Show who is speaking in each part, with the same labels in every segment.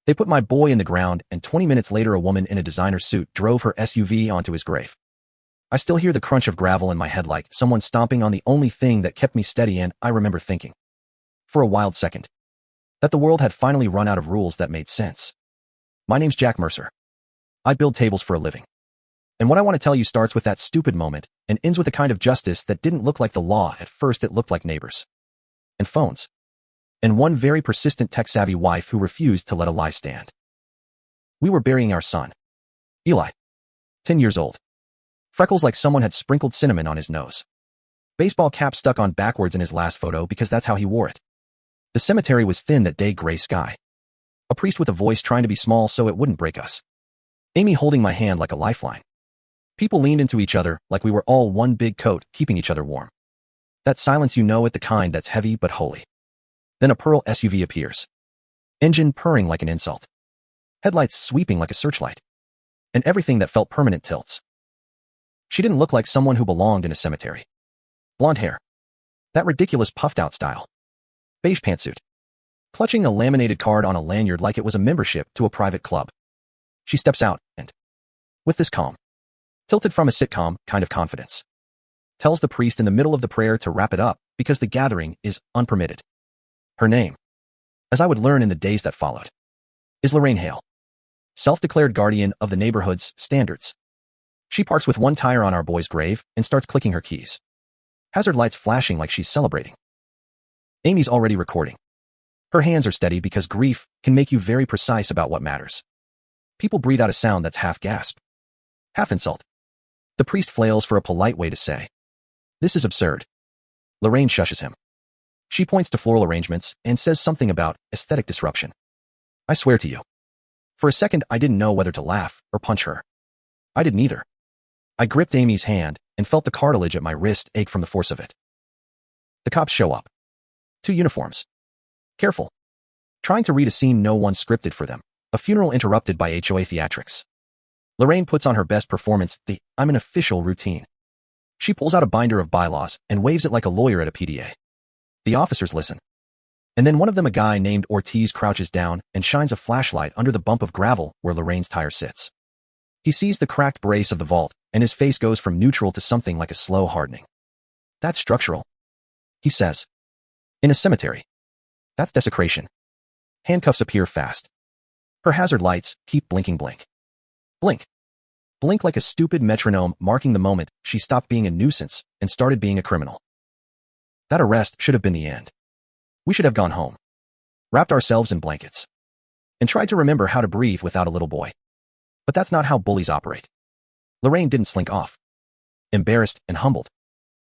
Speaker 1: They put my boy in the ground, and 20 minutes later a woman in a designer suit drove her SUV onto his grave. I still hear the crunch of gravel in my head like someone stomping on the only thing that kept me steady, and I remember thinking, for a wild second, that the world had finally run out of rules that made sense. My name's Jack Mercer. I build tables for a living. And what I want to tell you starts with that stupid moment and ends with a kind of justice that didn't look like the law at first. It looked like neighbors. And phones. And one very persistent tech-savvy wife who refused to let a lie stand. We were burying our son. Eli. 10 years old. Freckles like someone had sprinkled cinnamon on his nose. Baseball cap stuck on backwards in his last photo because that's how he wore it. The cemetery was thin that day, gray sky. A priest with a voice trying to be small so it wouldn't break us. Amy holding my hand like a lifeline. People leaned into each other like we were all one big coat, keeping each other warm. That silence, you know it, the kind that's heavy but holy. Then a Pearl SUV appears. Engine purring like an insult. Headlights sweeping like a searchlight. And everything that felt permanent tilts. She didn't look like someone who belonged in a cemetery. Blonde hair. That ridiculous puffed-out style. Beige pantsuit. Clutching a laminated card on a lanyard like it was a membership to a private club. She steps out and, with this calm, tilted from a sitcom kind of confidence, tells the priest in the middle of the prayer to wrap it up because the gathering is unpermitted. Her name, as I would learn in the days that followed, is Lorraine Hale, self-declared guardian of the neighborhood's standards. She parks with one tire on our boy's grave and starts clicking her keys. Hazard lights flashing like she's celebrating. Amy's already recording. Her hands are steady because grief can make you very precise about what matters. People breathe out a sound that's half gasp, half insult. The priest flails for a polite way to say, "This is absurd." Lorraine shushes him. She points to floral arrangements and says something about aesthetic disruption. I swear to you. For a second, I didn't know whether to laugh or punch her. I didn't either. I gripped Amy's hand and felt the cartilage at my wrist ache from the force of it. The cops show up. 2 uniforms. Careful. Trying to read a scene no one scripted for them. A funeral interrupted by HOA theatrics. Lorraine puts on her best performance, the I'm an official routine. She pulls out a binder of bylaws and waves it like a lawyer at a PDA. The officers listen. And then one of them, a guy named Ortiz, crouches down and shines a flashlight under the bump of gravel where Lorraine's tire sits. He sees the cracked brace of the vault, and his face goes from neutral to something like a slow hardening. That's structural, he says. In a cemetery. That's desecration. Handcuffs appear fast. Her hazard lights keep blinking. Blink. Blink. Blink like a stupid metronome, marking the moment she stopped being a nuisance and started being a criminal. That arrest should have been the end. We should have gone home, wrapped ourselves in blankets, and tried to remember how to breathe without a little boy. But that's not how bullies operate. Lorraine didn't slink off. Embarrassed and humbled,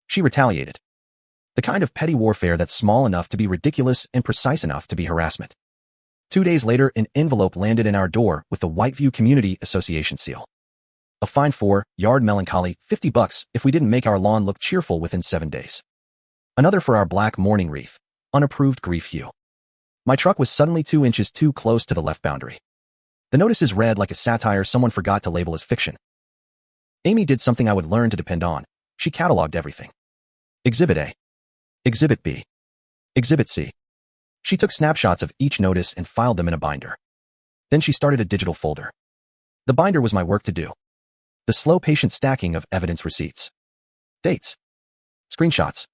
Speaker 1: she retaliated. The kind of petty warfare that's small enough to be ridiculous and precise enough to be harassment. 2 days later, an envelope landed in our door with the Whiteview Community Association seal. A fine 4-yard melancholy, $50 if we didn't make our lawn look cheerful within 7 days. Another for our black mourning wreath, unapproved grief hue. My truck was suddenly 2 inches too close to the left boundary. The notice is read like a satire someone forgot to label as fiction. Amy did something I would learn to depend on. She cataloged everything. Exhibit A. Exhibit B. Exhibit C. She took snapshots of each notice and filed them in a binder. Then she started a digital folder. The binder was my work to do. The slow, patient stacking of evidence, receipts, dates, screenshots.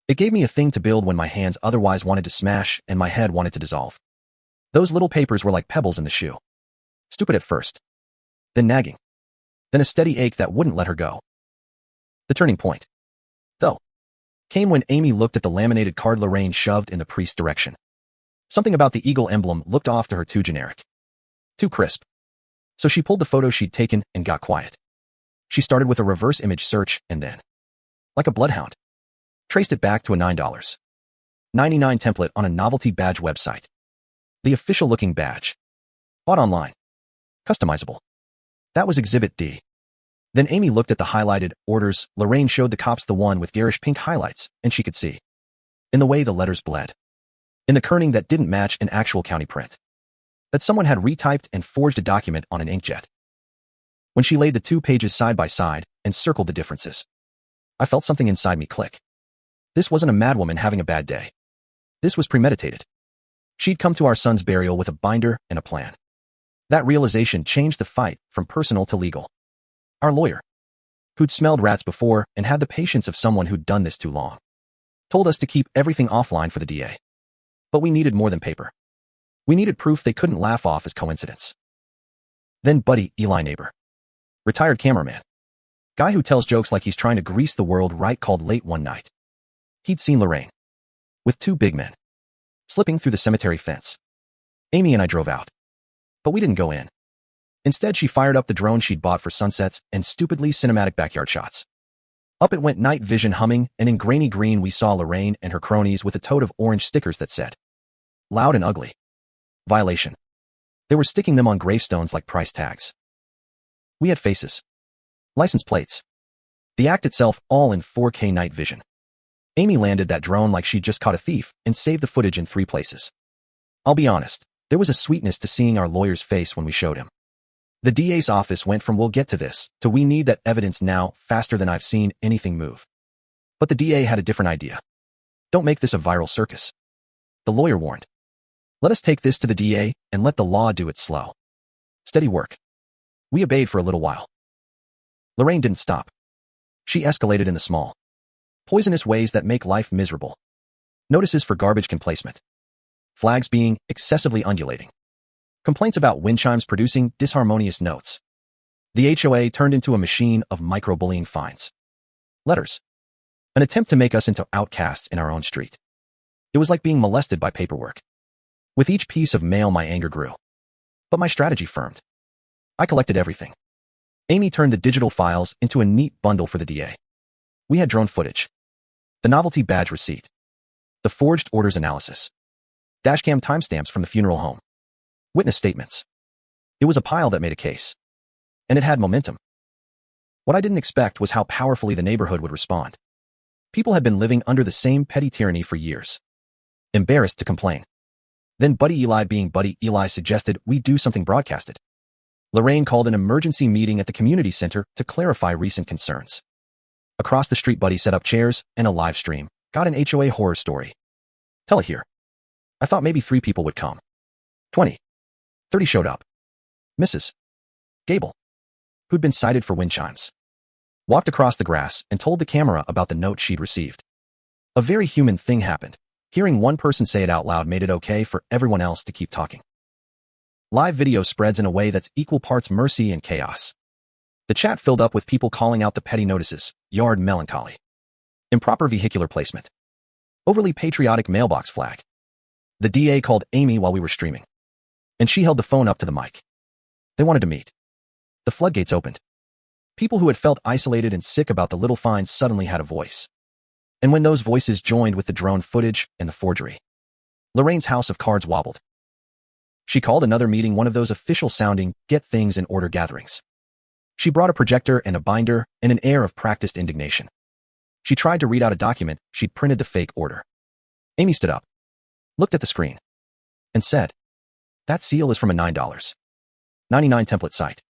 Speaker 1: It gave me a thing to build when my hands otherwise wanted to smash and my head wanted to dissolve. Those little papers were like pebbles in the shoe. Stupid at first. Then nagging. Then a steady ache that wouldn't let her go. The turning point, though, came when Amy looked at the laminated card Lorraine shoved in the priest's direction. Something about the eagle emblem looked off to her too generic. Too crisp. So she pulled the photo she'd taken and got quiet. She started with a reverse image search and then, like a bloodhound, traced it back to a $9.99 template on a novelty badge website. The official-looking badge. Bought online. Customizable. That was Exhibit D. Then Amy looked at the highlighted orders. Lorraine showed the cops the one with garish pink highlights, and she could see, in the way the letters bled, in the kerning that didn't match an actual county print, that someone had retyped and forged a document on an inkjet. When she laid the 2 pages side by side and circled the differences, I felt something inside me click. This wasn't a madwoman having a bad day. This was premeditated. She'd come to our son's burial with a binder and a plan. That realization changed the fight from personal to legal. Our lawyer, who'd smelled rats before and had the patience of someone who'd done this too long, told us to keep everything offline for the DA. But we needed more than paper. We needed proof they couldn't laugh off as coincidence. Then Buddy, Eli neighbor, retired cameraman, guy who tells jokes like he's trying to grease the world right, called late one night. He'd seen Lorraine with two big men slipping through the cemetery fence. Amy and I drove out, but we didn't go in. Instead, she fired up the drone she'd bought for sunsets and stupidly cinematic backyard shots. Up it went, night vision humming, and in grainy green we saw Lorraine and her cronies with a tote of orange stickers that said, "Loud and ugly. Violation." They were sticking them on gravestones like price tags. We had faces, license plates, the act itself, all in 4K night vision. Amy landed that drone like she'd just caught a thief and saved the footage in 3 places. I'll be honest, there was a sweetness to seeing our lawyer's face when we showed him. The DA's office went from "we'll get to this" to "we need that evidence now" faster than I've seen anything move. But the DA had a different idea. "Don't make this a viral circus," the lawyer warned. "Let us take this to the DA and let the law do its slow, steady work." We obeyed for a little while. Lorraine didn't stop. She escalated in the small, poisonous ways that make life miserable. Notices for garbage can placement, flags being excessively undulating, complaints about wind chimes producing disharmonious notes. The HOA turned into a machine of micro-bullying fines, letters, an attempt to make us into outcasts in our own street. It was like being molested by paperwork. With each piece of mail, my anger grew. But my strategy firmed. I collected everything. Amy turned the digital files into a neat bundle for the DA. We had drone footage, the novelty badge receipt, the forged orders analysis, dashcam timestamps from the funeral home, witness statements. It was a pile that made a case. And it had momentum. What I didn't expect was how powerfully the neighborhood would respond. People had been living under the same petty tyranny for years, embarrassed to complain. Then Buddy Eli, being Buddy Eli, suggested we do something broadcasted. Lorraine called an emergency meeting at the community center to clarify recent concerns. Across the street, Buddy set up chairs and a live stream, got an HOA horror story. Tell it here. I thought maybe 3 people would come. 20. 30 showed up. Mrs. Gable, who'd been cited for wind chimes, walked across the grass and told the camera about the note she'd received. A very human thing happened. Hearing one person say it out loud made it okay for everyone else to keep talking. Live video spreads in a way that's equal parts mercy and chaos. The chat filled up with people calling out the petty notices, yard melancholy, improper vehicular placement, overly patriotic mailbox flag. The DA called Amy while we were streaming, and she held the phone up to the mic. They wanted to meet. The floodgates opened. People who had felt isolated and sick about the little fines suddenly had a voice. And when those voices joined with the drone footage and the forgery, Lorraine's house of cards wobbled. She called another meeting one of those official-sounding, get things in order gatherings. She brought a projector and a binder and an air of practiced indignation. She tried to read out a document she'd printed the fake order. Amy stood up, looked at the screen, and said, "That seal is from a $9.99 template site.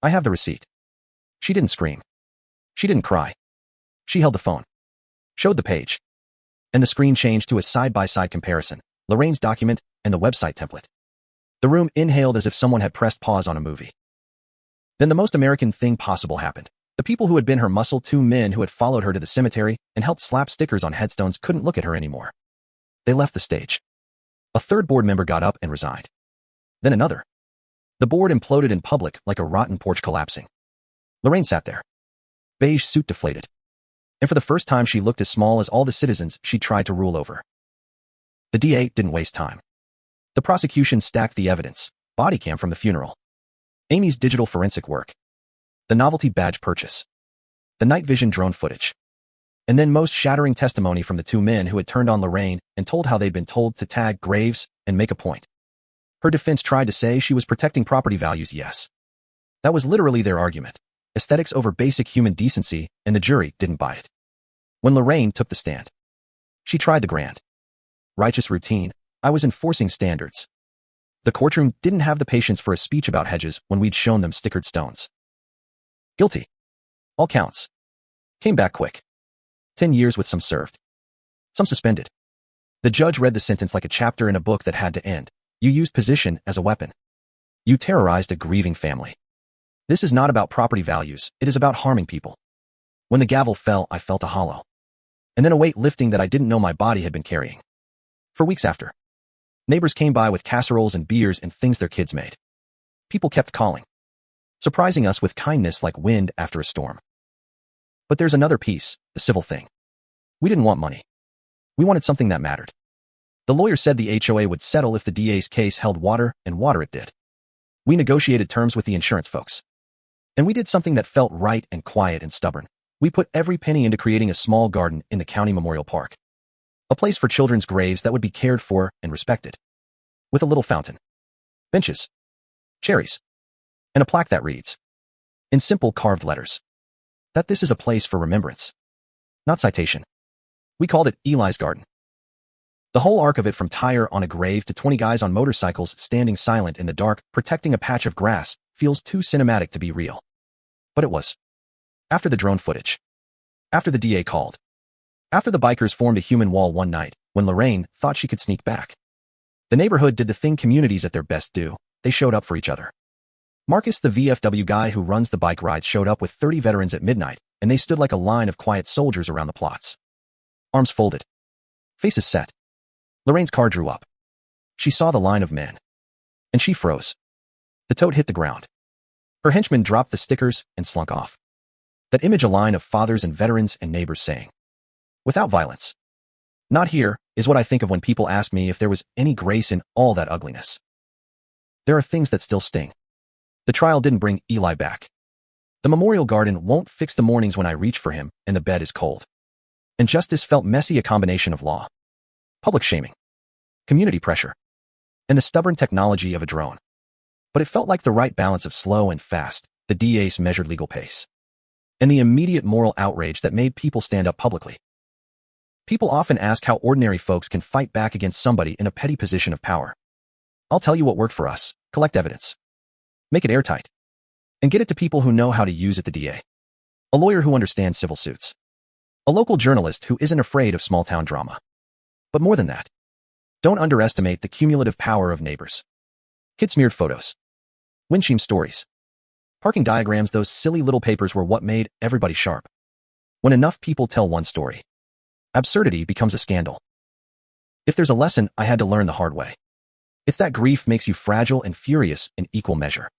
Speaker 1: I have the receipt." She didn't scream. She didn't cry. She held the phone, showed the page, and the screen changed to a side-by-side comparison, Lorraine's document and the website template. The room inhaled as if someone had pressed pause on a movie. Then the most American thing possible happened. The people who had been her muscle, 2 men who had followed her to the cemetery and helped slap stickers on headstones, couldn't look at her anymore. They left the stage. A 3rd board member got up and resigned. Then another. The board imploded in public like a rotten porch collapsing. Lorraine sat there, beige suit deflated. And for the first time she looked as small as all the citizens she tried to rule over. The DA didn't waste time. The prosecution stacked the evidence, body cam from the funeral, Amy's digital forensic work, the novelty badge purchase, the night vision drone footage, and then most shattering testimony from the 2 men who had turned on Lorraine and told how they'd been told to tag graves and make a point. Her defense tried to say she was protecting property values. Yes, that was literally their argument. Aesthetics over basic human decency, and the jury didn't buy it. When Lorraine took the stand, she tried the grand, righteous routine. I was enforcing standards. The courtroom didn't have the patience for a speech about hedges when we'd shown them stickered stones. Guilty. All counts. Came back quick. 10 years with some served, some suspended. The judge read the sentence like a chapter in a book that had to end. You used position as a weapon. You terrorized a grieving family. This is not about property values, it is about harming people. When the gavel fell, I felt a hollow. And then a weight lifting that I didn't know my body had been carrying. For weeks after, neighbors came by with casseroles and beers and things their kids made. People kept calling, surprising us with kindness like wind after a storm. But there's another piece, the civil thing. We didn't want money. We wanted something that mattered. The lawyer said the HOA would settle if the DA's case held water, and water it did. We negotiated terms with the insurance folks. And we did something that felt right and quiet and stubborn. We put every penny into creating a small garden in the county memorial park. A place for children's graves that would be cared for and respected. With a little fountain, benches, cherries, and a plaque that reads, in simple carved letters, that this is a place for remembrance, not citation. We called it Eli's Garden. The whole arc of it, from tire on a grave to 20 guys on motorcycles standing silent in the dark, protecting a patch of grass, feels too cinematic to be real. But it was. After the drone footage. After the DA called. After the bikers formed a human wall one night, when Lorraine thought she could sneak back. The neighborhood did the thing communities at their best do. They showed up for each other. Marcus, the VFW guy who runs the bike rides, showed up with 30 veterans at midnight, and they stood like a line of quiet soldiers around the plots. Arms folded. Faces set. Lorraine's car drew up. She saw the line of men. And she froze. The tote hit the ground. Her henchmen dropped the stickers and slunk off. That image, a line of fathers and veterans and neighbors saying, without violence. Not here, is what I think of when people ask me if there was any grace in all that ugliness. There are things that still sting. The trial didn't bring Eli back. The memorial garden won't fix the mornings when I reach for him and the bed is cold. And justice felt messy, a combination of law, public shaming, community pressure, and the stubborn technology of a drone. But it felt like the right balance of slow and fast, the DA's measured legal pace, and the immediate moral outrage that made people stand up publicly. People often ask how ordinary folks can fight back against somebody in a petty position of power. I'll tell you what worked for us: collect evidence, make it airtight, and get it to people who know how to use it. The DA, a lawyer who understands civil suits, a local journalist who isn't afraid of small-town drama. But more than that, don't underestimate the cumulative power of neighbors. Kid-smeared photos, windshield stories, parking diagrams. Those silly little papers were what made everybody sharp. When enough people tell one story, absurdity becomes a scandal. If there's a lesson I had to learn the hard way, it's that grief makes you fragile and furious in equal measure.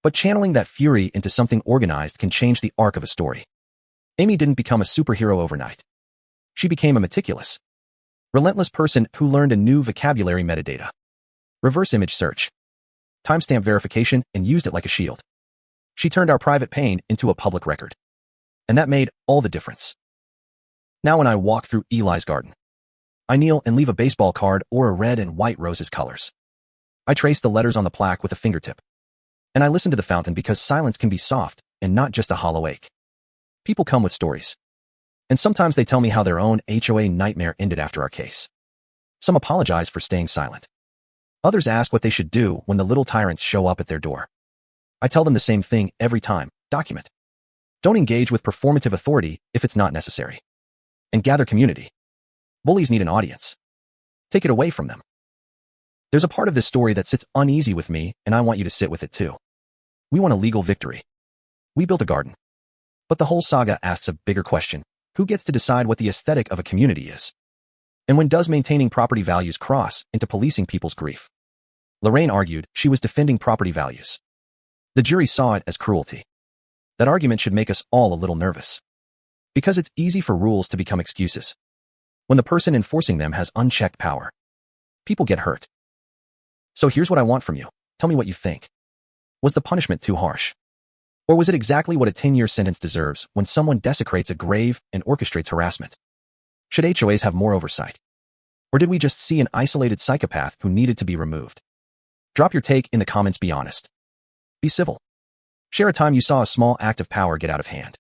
Speaker 1: But channeling that fury into something organized can change the arc of a story. Amy didn't become a superhero overnight. She became a meticulous, relentless person who learned a new vocabulary: metadata, reverse image search, timestamp verification, and used it like a shield. She turned our private pain into a public record. And that made all the difference. Now when I walk through Eli's garden, I kneel and leave a baseball card or a red and white roses colors. I trace the letters on the plaque with a fingertip. And I listen to the fountain, because silence can be soft and not just a hollow ache. People come with stories. And sometimes they tell me how their own HOA nightmare ended after our case. Some apologize for staying silent. Others ask what they should do when the little tyrants show up at their door. I tell them the same thing every time: document. Don't engage with performative authority if it's not necessary. And gather community. Bullies need an audience. Take it away from them. There's a part of this story that sits uneasy with me, and I want you to sit with it too. We won a legal victory. We built a garden. But the whole saga asks a bigger question: who gets to decide what the aesthetic of a community is? And when does maintaining property values cross into policing people's grief? Lorraine argued she was defending property values. The jury saw it as cruelty. That argument should make us all a little nervous. Because it's easy for rules to become excuses. When the person enforcing them has unchecked power, people get hurt. So here's what I want from you. Tell me what you think. Was the punishment too harsh? Or was it exactly what a 10-year sentence deserves when someone desecrates a grave and orchestrates harassment? Should HOAs have more oversight? Or did we just see an isolated psychopath who needed to be removed? Drop your take in the comments. Be honest. Be civil. Share a time you saw a small act of power get out of hand.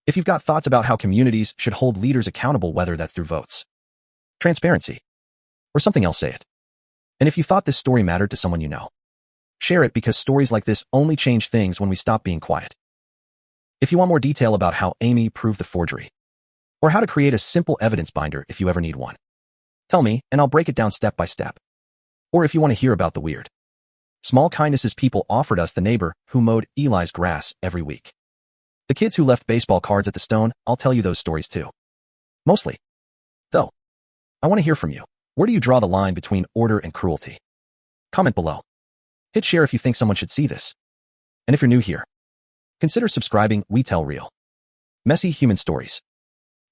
Speaker 1: If you've got thoughts about how communities should hold leaders accountable, whether that's through votes, transparency, or something else, say it. And if you thought this story mattered to someone you know, share it, because stories like this only change things when we stop being quiet. If you want more detail about how Amy proved the forgery, or how to create a simple evidence binder if you ever need one, Tell me, and I'll break it down step by step. Or if you want to hear about the weird, small kindnesses people offered us, the neighbor who mowed Eli's grass every week, the kids who left baseball cards at the stone, I'll tell you those stories too. Mostly, though, I want to hear from you. Where do you draw the line between order and cruelty? Comment below. Hit share if you think someone should see this. And if you're new here, consider subscribing. We tell real, messy human stories.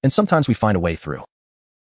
Speaker 1: And sometimes we find a way through.